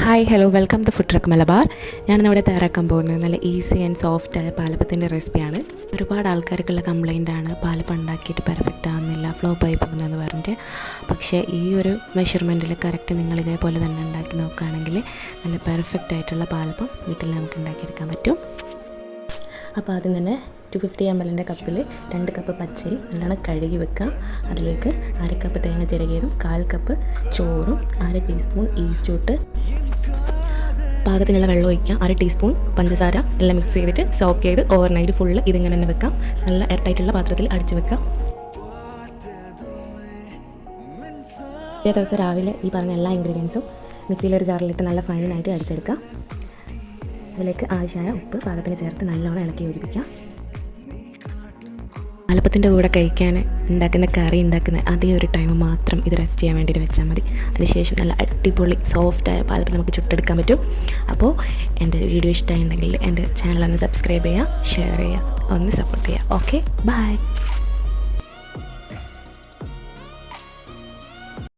Hi hello welcome to food truck Malabar. ഞാനിന്നിവിടെ തയ്യാറാക്കാൻ പോകുന്നത് നല്ല ഈസി ആൻഡ് സോഫ്റ്റായ പാലപ്പത്തിൻ്റെ റെസിപ്പിയാണ്. ഒരുപാട് ആൾക്കാർക്കുള്ള കംപ്ലൈൻ്റാണ് പാലപ്പം ഉണ്ടാക്കിയിട്ട് പെർഫെക്റ്റ് ആകുന്നില്ല, ഫ്ലോപ്പായി പോകുന്നതെന്ന് പറഞ്ഞിട്ട്. പക്ഷേ ഈ ഒരു മെഷർമെൻറ്റിൽ കറക്റ്റ് നിങ്ങൾ ഇതേപോലെ തന്നെ ഉണ്ടാക്കി നോക്കുകയാണെങ്കിൽ നല്ല പെർഫെക്റ്റ് ആയിട്ടുള്ള പാലപ്പം വീട്ടിൽ നമുക്ക് ഉണ്ടാക്കിയെടുക്കാൻ പറ്റും. അപ്പോൾ ആദ്യം തന്നെ 250 ml കപ്പിൽ 2 കപ്പ് പച്ചരി നല്ലോണം കഴുകി വെക്കുക. അതിലേക്ക് 1/2 കപ്പ് തേങ്ങ ചിരകിയതും 1/4 കപ്പ് ചോറും 1/2 ടീസ്പൂൺ ഈസ്റ്റ് ഇട്ട് പാകത്തിനുള്ള വെള്ളം ഒഴിക്കാം. 1/2 ടീസ്പൂൺ പഞ്ചസാര എല്ലാം മിക്സ് ചെയ്തിട്ട് സോക്ക് ചെയ്ത് ഓവർനൈറ്റ് ഫുള്ള് ഇതിങ്ങനെ തന്നെ വെക്കാം. നല്ല എയർടൈറ്റുള്ള പാത്രത്തിൽ അടിച്ച് വെക്കാം. ഇതേ ദിവസം രാവിലെ ഈ പറഞ്ഞ എല്ലാ ഇൻഗ്രീഡിയൻസും മിക്സിയിലൊരു ജാറിലിട്ട് നല്ല ഫൈനായിട്ട് അടിച്ചെടുക്കാം. അതിലേക്ക് ആവശ്യമായ ഉപ്പ് പാകത്തിന് ചേർത്ത് നല്ലോണം ഇളക്കി യോജിപ്പിക്കാം. പാലപ്പത്തിൻ്റെ കൂടെ കഴിക്കാൻ ഉണ്ടാക്കുന്ന കറി ഉണ്ടാക്കുന്ന അതേ ഒരു ടൈം മാത്രം ഇത് റെസ്റ്റ് ചെയ്യാൻ വേണ്ടിയിട്ട് വെച്ചാൽ മതി. അതിനുശേഷം നല്ല അടിപൊളി സോഫ്റ്റായ പാലപ്പം നമുക്ക് ചുട്ടെടുക്കാൻ പറ്റും. അപ്പോൾ എൻ്റെ വീഡിയോ ഇഷ്ടമായിട്ടുണ്ടെങ്കിൽ എൻ്റെ ചാനൽ ഒന്ന് സബ്സ്ക്രൈബ് ചെയ്യുക, ഷെയർ ചെയ്യുക, ഒന്ന് സപ്പോർട്ട് ചെയ്യുക. Okay, by.